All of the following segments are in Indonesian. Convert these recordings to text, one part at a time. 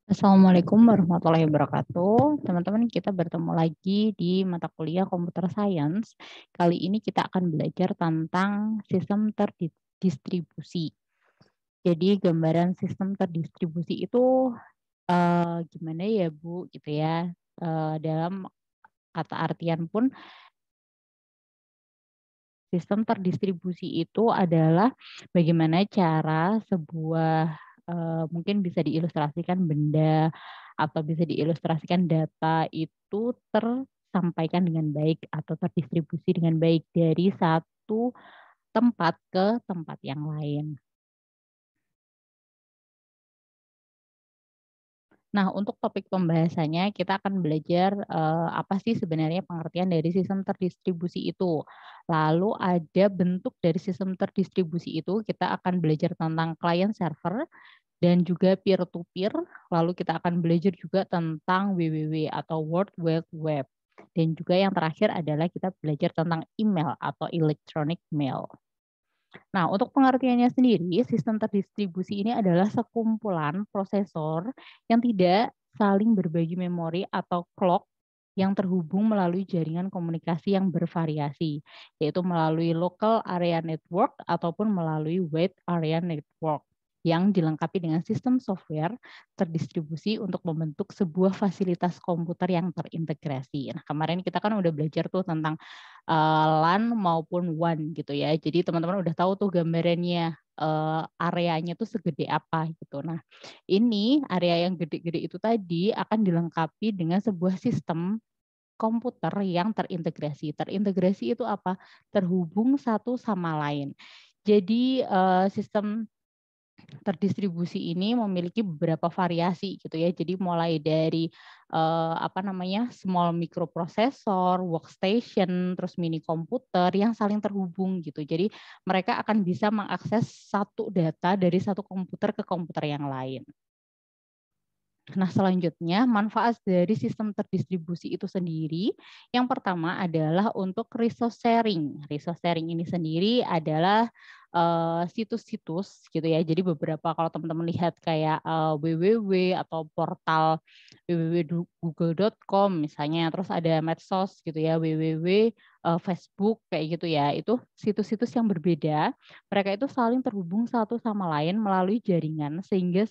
Assalamualaikum warahmatullahi wabarakatuh. Teman-teman, kita bertemu lagi di mata kuliah Computer Science. Kali ini kita akan belajar tentang sistem terdistribusi. Jadi gambaran sistem terdistribusi itu gimana ya Bu gitu ya. Dalam kata artian pun sistem terdistribusi itu adalah bagaimana cara sebuah mungkin bisa diilustrasikan benda atau bisa diilustrasikan data itu tersampaikan dengan baik atau terdistribusi dengan baik dari satu tempat ke tempat yang lain. Nah, untuk topik pembahasannya kita akan belajar apa sih sebenarnya pengertian dari sistem terdistribusi itu. Lalu ada bentuk dari sistem terdistribusi itu, kita akan belajar tentang client server dan juga peer to peer. Lalu kita akan belajar juga tentang WWW atau World Wide Web. Dan juga yang terakhir adalah kita belajar tentang email atau electronic mail. Nah, untuk pengertiannya sendiri, sistem terdistribusi ini adalah sekumpulan prosesor yang tidak saling berbagi memori atau clock yang terhubung melalui jaringan komunikasi yang bervariasi, yaitu melalui local area network ataupun melalui wide area network yang dilengkapi dengan sistem software terdistribusi untuk membentuk sebuah fasilitas komputer yang terintegrasi. Nah, kemarin kita kan udah belajar tuh tentang LAN maupun WAN gitu ya. Jadi teman-teman udah tahu tuh gambarannya areanya tuh segede apa gitu. Nah, ini area yang gede-gede itu tadi akan dilengkapi dengan sebuah sistem komputer yang terintegrasi. Terintegrasi itu apa? Terhubung satu sama lain. Jadi sistem terdistribusi ini memiliki beberapa variasi gitu ya. Jadi mulai dari small microprocessor, workstation, terus mini komputer yang saling terhubung gitu. Jadi mereka akan bisa mengakses satu data dari satu komputer ke komputer yang lain. Nah, selanjutnya manfaat dari sistem terdistribusi itu sendiri, yang pertama adalah untuk resource sharing. Resource sharing ini sendiri adalah situs-situs gitu ya. Jadi beberapa kalau teman-teman lihat kayak www atau portal www.google.com misalnya, terus ada medsos gitu ya, www Facebook kayak gitu ya. Itu situs-situs yang berbeda. Mereka itu saling terhubung satu sama lain melalui jaringan sehingga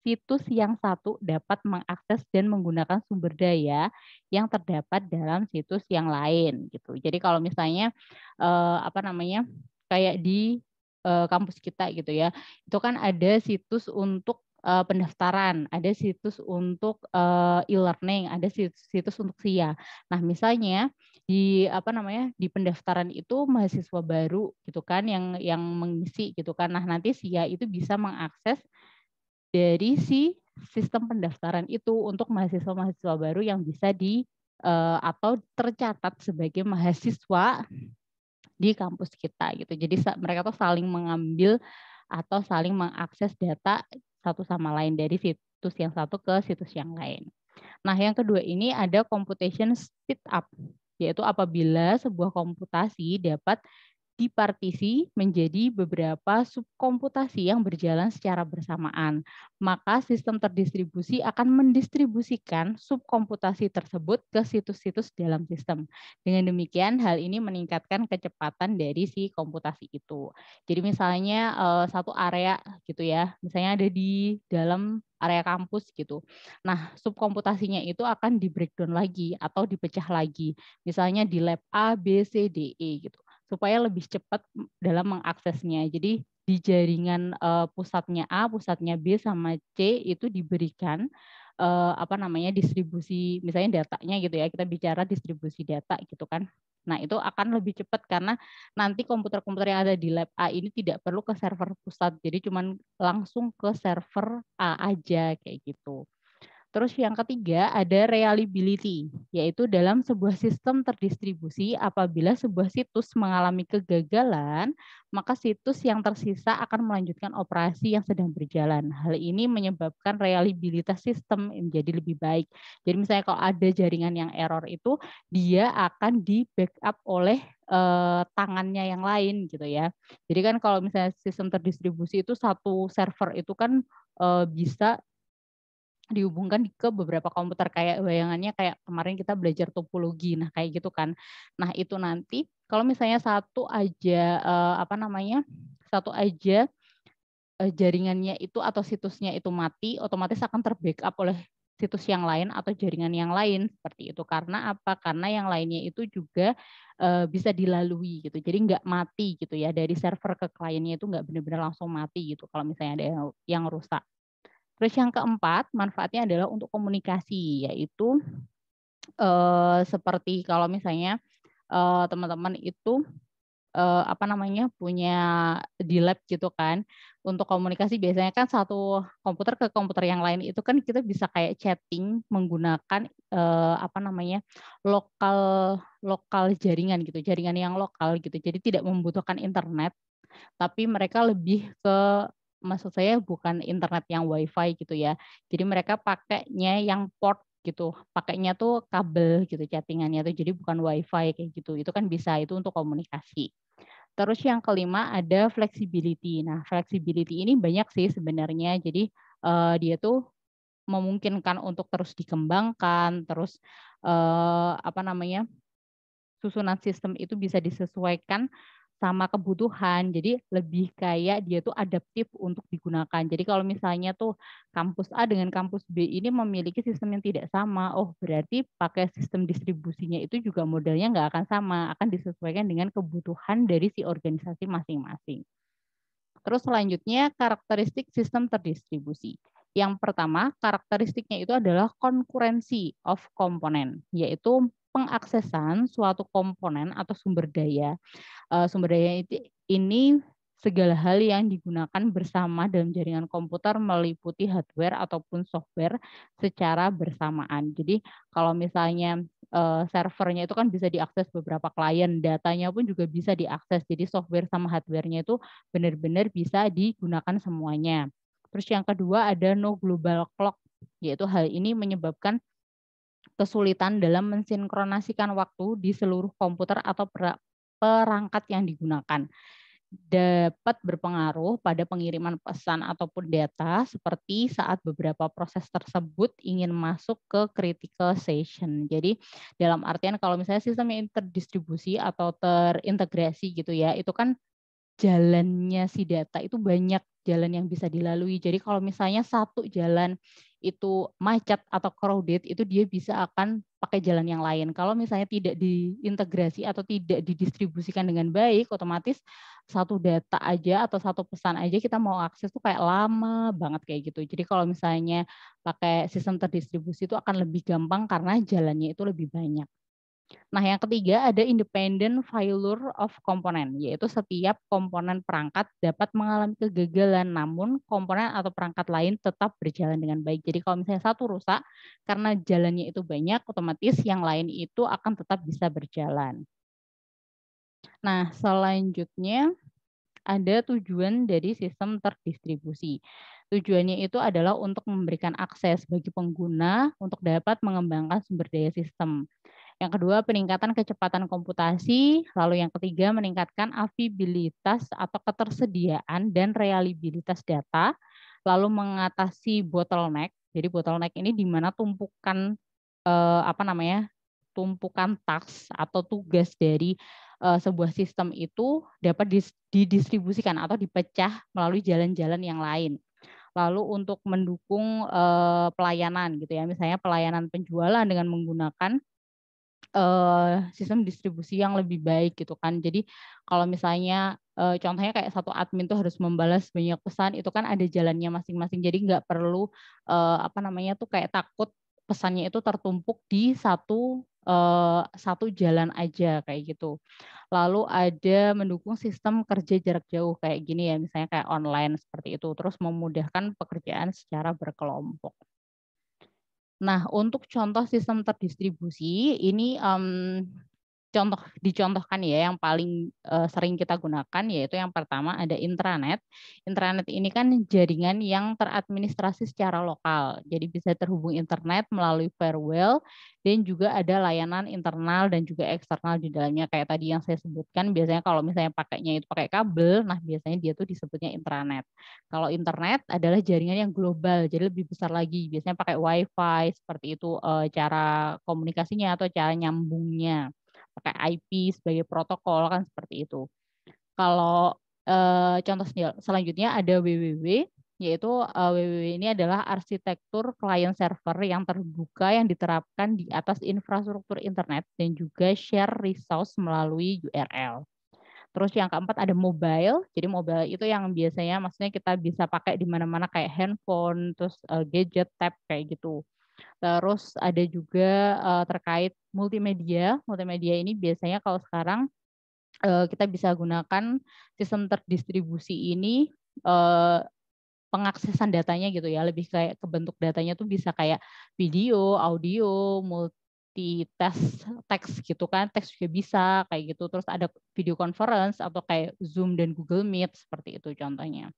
situs yang satu dapat mengakses dan menggunakan sumber daya yang terdapat dalam situs yang lain gitu. Jadi kalau misalnya kayak di kampus kita gitu ya, itu kan ada situs untuk pendaftaran, ada situs untuk e-learning, ada situs untuk SIA. Nah, misalnya di pendaftaran itu mahasiswa baru gitu kan yang mengisi gitu kan. Nah, nanti SIA itu bisa mengakses dari si sistem pendaftaran itu untuk mahasiswa-mahasiswa baru yang bisa atau tercatat sebagai mahasiswa di kampus kita gitu. Jadi mereka tuh saling mengambil atau saling mengakses data satu sama lain dari situs yang satu ke situs yang lain. Nah, yang kedua ini ada computation speed up, yaitu apabila sebuah komputasi dapat dipartisi menjadi beberapa subkomputasi yang berjalan secara bersamaan. Maka sistem terdistribusi akan mendistribusikan subkomputasi tersebut ke situs-situs dalam sistem. Dengan demikian, hal ini meningkatkan kecepatan dari si komputasi itu. Jadi misalnya satu area gitu ya, misalnya ada di dalam area kampus gitu. Nah, subkomputasinya itu akan di breakdown lagi atau dipecah lagi. Misalnya di lab A, B, C, D, E gitu supaya lebih cepat dalam mengaksesnya. Jadi di jaringan pusatnya A, pusatnya B sama C itu diberikan distribusi misalnya datanya gitu ya. Kita bicara distribusi data gitu kan. Nah, itu akan lebih cepat karena nanti komputer-komputer yang ada di lab A ini tidak perlu ke server pusat. Jadi cuman langsung ke server A aja kayak gitu. Terus yang ketiga ada reliability, yaitu dalam sebuah sistem terdistribusi apabila sebuah situs mengalami kegagalan, maka situs yang tersisa akan melanjutkan operasi yang sedang berjalan. Hal ini menyebabkan reliabilitas sistem menjadi lebih baik. Jadi misalnya kalau ada jaringan yang error itu, dia akan di backup oleh tangannya yang lain gitu ya. Jadi kan kalau misalnya sistem terdistribusi itu satu server itu kan bisa dihubungkan ke beberapa komputer kayak bayangannya kayak kemarin kita belajar topologi. Nah, kayak gitu kan. Nah, itu nanti kalau misalnya satu aja satu aja jaringannya itu atau situsnya itu mati, otomatis akan ter-backup oleh situs yang lain atau jaringan yang lain seperti itu. Karena apa? Karena yang lainnya itu juga bisa dilalui gitu. Jadi nggak mati gitu ya dari server ke kliennya itu nggak benar-benar langsung mati gitu kalau misalnya ada yang rusak. Terus yang keempat, manfaatnya adalah untuk komunikasi, yaitu seperti kalau misalnya teman-teman itu punya di lab gitu kan, untuk komunikasi biasanya kan satu komputer ke komputer yang lain itu kan kita bisa kayak chatting menggunakan, lokal lokal jaringan gitu, jaringan yang lokal gitu. Jadi tidak membutuhkan internet, tapi mereka lebih ke maksud saya bukan internet yang WiFi gitu ya. Jadi mereka pakainya yang port gitu, pakainya tuh kabel gitu chatting-annya tuh, jadi bukan WiFi kayak gitu. Itu kan bisa, itu untuk komunikasi. Terus yang kelima ada flexibility. Nah, flexibility ini banyak sih sebenarnya. Jadi, dia tuh memungkinkan untuk terus dikembangkan, terus, susunan sistem itu bisa disesuaikan sama kebutuhan. Jadi lebih kayak dia tuh adaptif untuk digunakan. Jadi kalau misalnya tuh kampus A dengan kampus B ini memiliki sistem yang tidak sama, oh berarti pakai sistem distribusinya itu juga modelnya nggak akan sama, akan disesuaikan dengan kebutuhan dari si organisasi masing-masing. Terus selanjutnya karakteristik sistem terdistribusi. Yang pertama, karakteristiknya itu adalah konkurensi of komponen, yaitu pengaksesan suatu komponen atau sumber daya ini segala hal yang digunakan bersama dalam jaringan komputer meliputi hardware ataupun software secara bersamaan. Jadi kalau misalnya servernya itu kan bisa diakses beberapa klien, datanya pun juga bisa diakses. Jadi software sama hardware-nya itu benar-benar bisa digunakan semuanya. Terus yang kedua ada no global clock, yaitu hal ini menyebabkan kesulitan dalam mensinkronasikan waktu di seluruh komputer atau perangkat yang digunakan. Dapat berpengaruh pada pengiriman pesan ataupun data seperti saat beberapa proses tersebut ingin masuk ke critical session. Jadi dalam artian kalau misalnya sistemnya terdistribusi atau terintegrasi gitu ya, itu kan jalannya si data itu banyak jalan yang bisa dilalui. Jadi kalau misalnya satu jalan itu macet atau crowded, itu dia bisa akan pakai jalan yang lain. Kalau misalnya tidak diintegrasi atau tidak didistribusikan dengan baik, otomatis satu data aja atau satu pesan aja kita mau akses tuh kayak lama banget kayak gitu. Jadi kalau misalnya pakai sistem terdistribusi itu akan lebih gampang karena jalannya itu lebih banyak. Nah, yang ketiga ada independent failure of component, yaitu setiap komponen perangkat dapat mengalami kegagalan, namun komponen atau perangkat lain tetap berjalan dengan baik. Jadi kalau misalnya satu rusak, karena jalannya itu banyak, otomatis yang lain itu akan tetap bisa berjalan. Nah, selanjutnya ada tujuan dari sistem terdistribusi. Tujuannya itu adalah untuk memberikan akses bagi pengguna untuk dapat mengembangkan sumber daya sistem. Yang kedua, peningkatan kecepatan komputasi. Lalu yang ketiga, meningkatkan availabilitas atau ketersediaan dan reliabilitas data. Lalu mengatasi bottleneck. Jadi bottleneck ini di mana tumpukan tumpukan task atau tugas dari sebuah sistem itu dapat didistribusikan atau dipecah melalui jalan-jalan yang lain. Lalu untuk mendukung pelayanan gitu ya, misalnya pelayanan penjualan dengan menggunakan sistem distribusi yang lebih baik gitu kan. Jadi kalau misalnya, contohnya kayak satu admin tuh harus membalas banyak pesan, itu kan ada jalannya masing-masing. Jadi nggak perlu, tuh kayak takut pesannya itu tertumpuk di satu jalan aja kayak gitu. Lalu ada mendukung sistem kerja jarak jauh kayak gini ya, misalnya kayak online seperti itu, terus memudahkan pekerjaan secara berkelompok. Nah, untuk contoh sistem terdistribusi ini, dicontohkan ya yang paling sering kita gunakan yaitu yang pertama ada intranet. Intranet ini kan jaringan yang teradministrasi secara lokal. Jadi bisa terhubung internet melalui firewall dan juga ada layanan internal dan juga eksternal di dalamnya kayak tadi yang saya sebutkan. Biasanya kalau misalnya pakainya itu pakai kabel, nah biasanya dia tuh disebutnya intranet. Kalau internet adalah jaringan yang global, jadi lebih besar lagi. Biasanya pakai WiFi seperti itu cara komunikasinya atau cara nyambungnya pakai IP sebagai protokol kan seperti itu. Kalau contoh selanjutnya ada WWW, yaitu WWW ini adalah arsitektur client server yang terbuka yang diterapkan di atas infrastruktur internet dan juga share resource melalui URL. Terus yang keempat ada mobile. Jadi mobile itu yang biasanya maksudnya kita bisa pakai di mana-mana kayak handphone, terus gadget, tab kayak gitu. Terus ada juga terkait multimedia. Multimedia ini biasanya kalau sekarang kita bisa gunakan sistem terdistribusi ini pengaksesan datanya gitu ya, lebih kayak ke bentuk datanya tuh bisa kayak video, audio, multitask teks gitu kan, teks juga bisa kayak gitu. Terus ada video conference atau kayak Zoom dan Google Meet seperti itu contohnya.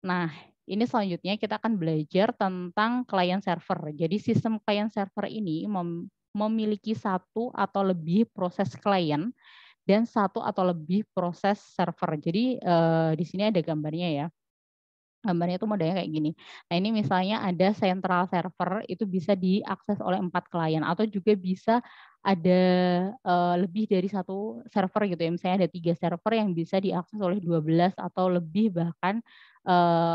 Nah, ini selanjutnya kita akan belajar tentang client server. Jadi sistem client server ini memiliki satu atau lebih proses klien dan satu atau lebih proses server. Jadi di sini ada gambarnya ya. Gambarnya itu modelnya kayak gini. Nah ini misalnya ada central server itu bisa diakses oleh 4 klien atau juga bisa ada lebih dari satu server gitu ya. Misalnya ada 3 server yang bisa diakses oleh 12 atau lebih bahkan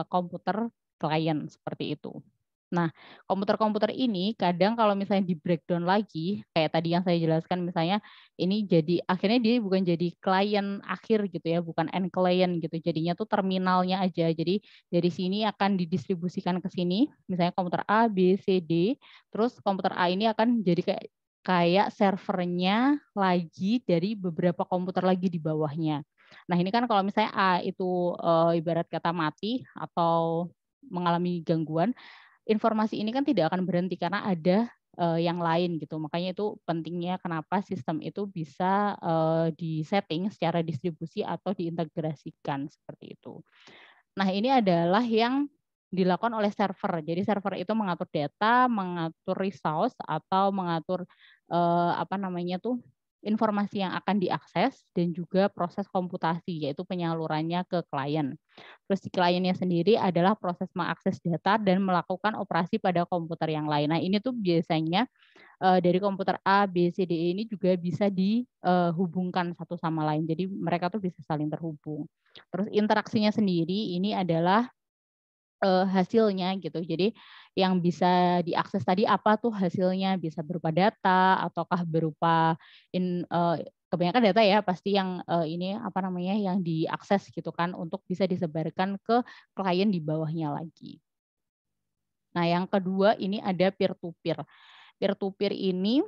komputer klien seperti itu. Nah, komputer-komputer ini kadang kalau misalnya di-breakdown lagi, kayak tadi yang saya jelaskan misalnya ini jadi akhirnya dia bukan jadi klien akhir gitu ya, bukan end client gitu. Jadinya tuh terminalnya aja. Jadi dari sini akan didistribusikan ke sini, misalnya komputer A, B, C, D, terus komputer A ini akan jadi kayak kayak servernya lagi dari beberapa komputer lagi di bawahnya. Nah, ini kan kalau misalnya A itu ibarat kata mati atau mengalami gangguan, informasi ini kan tidak akan berhenti karena ada yang lain gitu. Makanya itu pentingnya kenapa sistem itu bisa disetting secara distribusi atau diintegrasikan seperti itu. Nah, ini adalah yang dilakukan oleh server. Jadi server itu mengatur data, mengatur resource atau mengatur apa namanya tuh informasi yang akan diakses dan juga proses komputasi yaitu penyalurannya ke klien. Terus di kliennya sendiri adalah proses mengakses data dan melakukan operasi pada komputer yang lain. Nah, ini tuh biasanya dari komputer A, B, C, D, E ini juga bisa dihubungkan satu sama lain. Jadi mereka tuh bisa saling terhubung. Terus interaksinya sendiri ini adalah hasilnya gitu. Jadi yang bisa diakses tadi apa tuh hasilnya, bisa berupa data ataukah berupa kebanyakan data ya pasti yang ini apa namanya yang diakses gitu kan untuk bisa disebarkan ke klien di bawahnya lagi. Nah, yang kedua ini ada peer to peer. Peer to peer ini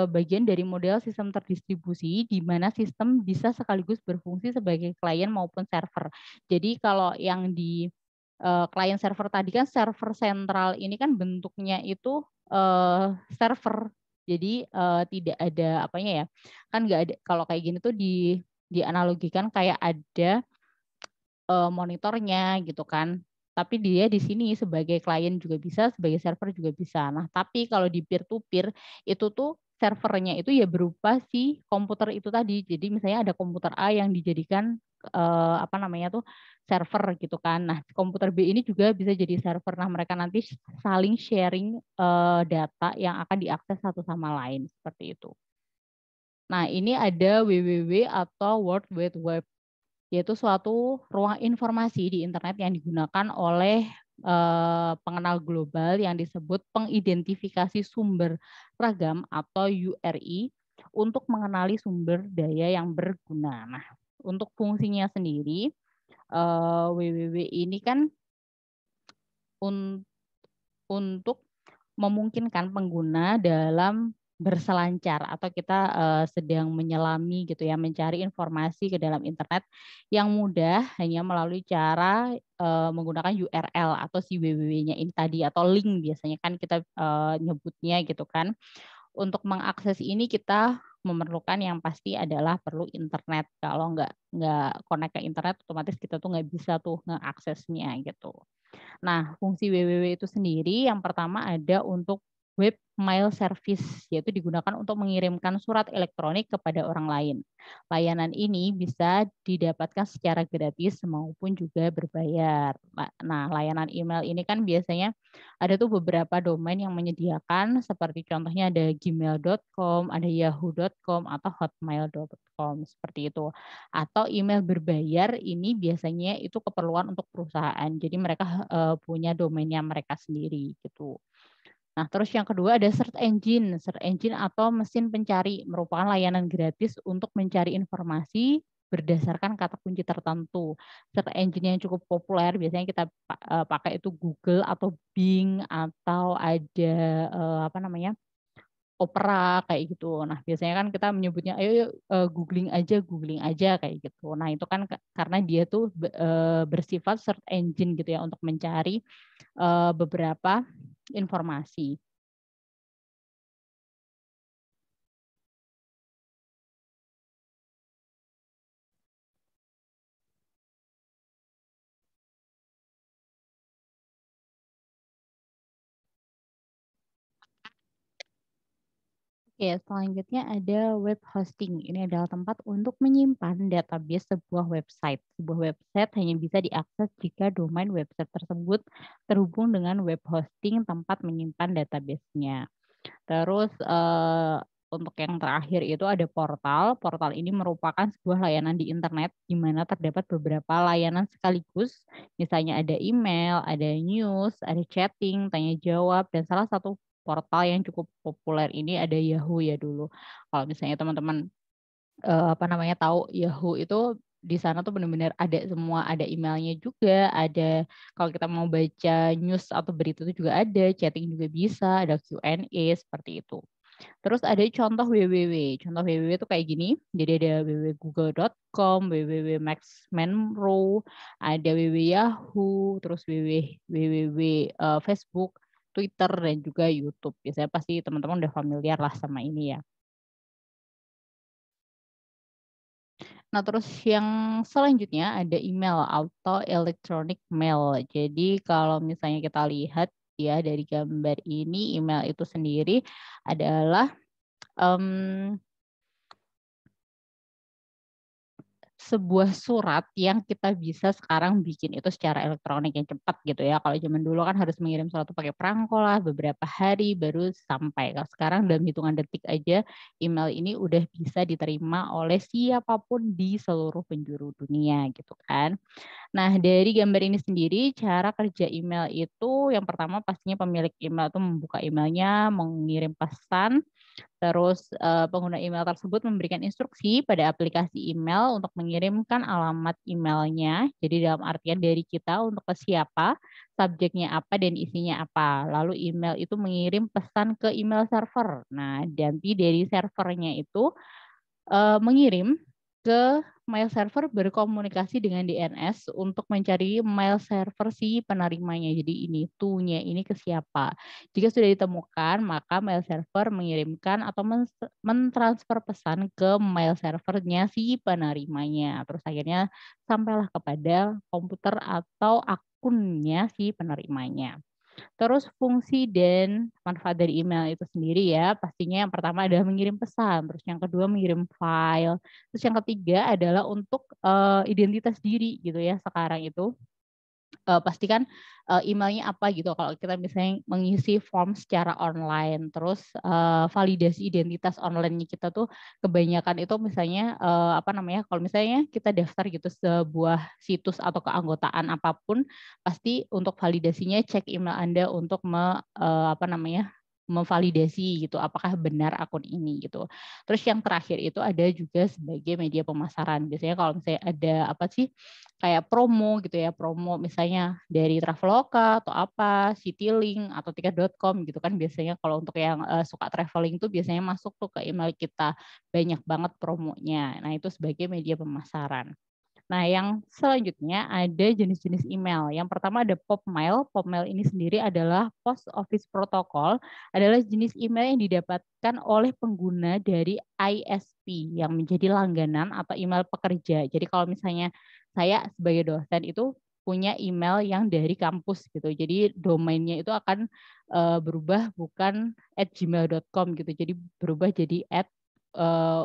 bagian dari model sistem terdistribusi di mana sistem bisa sekaligus berfungsi sebagai klien maupun server. Jadi kalau yang di klien server tadi kan server sentral ini kan bentuknya itu server. Jadi tidak ada apanya ya. Kan nggak ada kalau kayak gini tuh dianalogikan kayak ada monitornya gitu kan. Tapi dia di sini sebagai klien juga bisa, sebagai server juga bisa. Nah, tapi kalau di peer to peer itu tuh servernya itu ya berupa si komputer itu tadi. Jadi misalnya ada komputer A yang dijadikan apa namanya tuh server gitu kan. Nah, komputer B ini juga bisa jadi server. Nah, mereka nanti saling sharing data yang akan diakses satu sama lain seperti itu. Nah, ini ada WWW atau World Wide Web yaitu suatu ruang informasi di internet yang digunakan oleh pengenal global yang disebut pengidentifikasi sumber ragam atau URI untuk mengenali sumber daya yang berguna. Nah, untuk fungsinya sendiri WWW ini kan untuk memungkinkan pengguna dalam berselancar atau kita sedang menyelami gitu ya, mencari informasi ke dalam internet yang mudah hanya melalui cara menggunakan URL atau si www-nya ini tadi atau link biasanya kan kita nyebutnya gitu kan. Untuk mengakses ini kita memerlukan yang pasti adalah perlu internet. Kalau nggak connect ke internet, otomatis kita tuh nggak bisa tuh ngeaksesnya gitu. Nah, fungsi WWW itu sendiri yang pertama ada untuk web mail service, yaitu digunakan untuk mengirimkan surat elektronik kepada orang lain. Layanan ini bisa didapatkan secara gratis maupun juga berbayar. Nah, layanan email ini kan biasanya ada tuh beberapa domain yang menyediakan, seperti contohnya ada gmail.com, ada yahoo.com, atau hotmail.com, seperti itu. Atau email berbayar ini biasanya itu keperluan untuk perusahaan. Jadi mereka, punya domainnya mereka sendiri gitu. Nah, terus yang kedua ada search engine. Search engine atau mesin pencari merupakan layanan gratis untuk mencari informasi berdasarkan kata kunci tertentu. Search engine yang cukup populer biasanya kita pakai itu Google atau Bing atau ada, apa namanya, Opera kayak gitu. Nah, biasanya kan kita menyebutnya, "Ayo yuk, googling aja," kayak gitu. Nah, itu kan karena dia tuh bersifat search engine gitu ya, untuk mencari, beberapa informasi. Oke, selanjutnya ada web hosting. Ini adalah tempat untuk menyimpan database sebuah website. Sebuah website hanya bisa diakses jika domain website tersebut terhubung dengan web hosting tempat menyimpan database-nya. Terus, untuk yang terakhir itu ada portal. Portal ini merupakan sebuah layanan di internet di mana terdapat beberapa layanan sekaligus. Misalnya ada email, ada news, ada chatting, tanya jawab, dan salah satu portal yang cukup populer ini ada Yahoo ya dulu. Kalau misalnya teman-teman, apa namanya, tahu Yahoo itu di sana tuh benar-benar ada semua, ada emailnya juga, ada kalau kita mau baca news atau berita itu juga ada, chatting juga bisa, ada Q&A seperti itu. Terus ada contoh www. Contoh www itu kayak gini, jadi ada www.google.com, www.maxmenro, ada www.yahoo, terus www, Facebook, Twitter, dan juga YouTube. Biasanya pasti teman-teman udah familiar lah sama ini ya. Nah, terus yang selanjutnya ada email atau electronic mail. Jadi kalau misalnya kita lihat ya dari gambar ini, email itu sendiri adalah, mmm sebuah surat yang kita bisa sekarang bikin itu secara elektronik yang cepat gitu ya. Kalau zaman dulu kan harus mengirim surat tuh pakai perangko lah, beberapa hari baru sampai. Kalau sekarang dalam hitungan detik aja email ini udah bisa diterima oleh siapapun di seluruh penjuru dunia gitu kan. Nah, dari gambar ini sendiri cara kerja email itu yang pertama pastinya pemilik email itu membuka emailnya, mengirim pesan. Terus, pengguna email tersebut memberikan instruksi pada aplikasi email untuk mengirimkan alamat emailnya. Jadi dalam artian dari kita untuk ke siapa, subjeknya apa, dan isinya apa. Lalu email itu mengirim pesan ke email server. Nah, nanti dari servernya itu mengirim ke mail server berkomunikasi dengan DNS untuk mencari mail server si penerimanya. Jadi ini to-nya ini ke siapa. Jika sudah ditemukan, maka mail server mengirimkan atau mentransfer pesan ke mail servernya si penerimanya. Terus akhirnya sampailah kepada komputer atau akunnya si penerimanya. Terus fungsi dan manfaat dari email itu sendiri ya, pastinya yang pertama adalah mengirim pesan, terus yang kedua mengirim file, terus yang ketiga adalah untuk, identitas diri gitu ya sekarang itu. Pastikan, emailnya apa gitu kalau kita misalnya mengisi form secara online, terus, validasi identitas online-nya kita tuh kebanyakan itu misalnya, apa namanya, kalau misalnya kita daftar gitu sebuah situs atau keanggotaan apapun, pasti untuk validasinya cek email Anda untuk apa namanya, memvalidasi gitu apakah benar akun ini gitu. Terus yang terakhir itu ada juga sebagai media pemasaran. Biasanya kalau misalnya ada apa sih, kayak promo gitu ya, promo misalnya dari Traveloka atau apa, Citylink atau tiket.com gitu kan biasanya kalau untuk yang, suka traveling tuh biasanya masuk tuh ke email kita, banyak banget promonya. Nah itu sebagai media pemasaran. Nah, yang selanjutnya ada jenis-jenis email. Yang pertama ada Popmail. Popmail ini sendiri adalah Post Office Protocol, adalah jenis email yang didapatkan oleh pengguna dari ISP yang menjadi langganan atau email pekerja. Jadi kalau misalnya saya sebagai dosen itu punya email yang dari kampus gitu. Jadi domainnya itu akan berubah bukan @gmail.com gitu. Jadi berubah jadi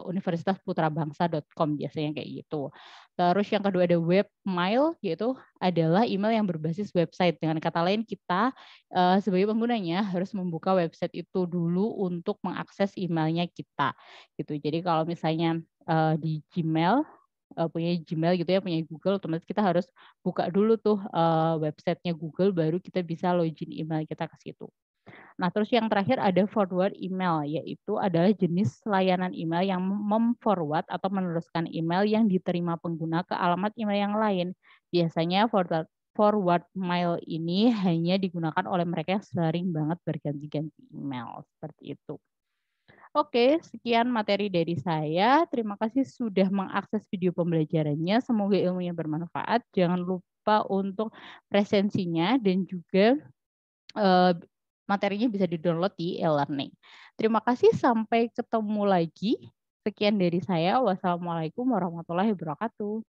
universitasputrabangsa.com biasanya kayak gitu. Terus yang kedua ada webmail, yaitu adalah email yang berbasis website. Dengan kata lain kita sebagai penggunanya harus membuka website itu dulu untuk mengakses emailnya kita gitu. Jadi kalau misalnya di Gmail punya Gmail gitu ya, punya Google, otomatis kita harus buka dulu tuh websitenya Google, baru kita bisa login email kita ke situ. Nah, terus yang terakhir ada forward email, yaitu adalah jenis layanan email yang memforward atau meneruskan email yang diterima pengguna ke alamat email yang lain. Biasanya forward mail ini hanya digunakan oleh mereka yang sering banget berganti-ganti email, seperti itu. Oke, sekian materi dari saya. Terima kasih sudah mengakses video pembelajarannya. Semoga ilmunya bermanfaat. Jangan lupa untuk presensinya dan juga materinya bisa di-download di e-learning. Terima kasih, sampai ketemu lagi. Sekian dari saya. Wassalamualaikum warahmatullahi wabarakatuh.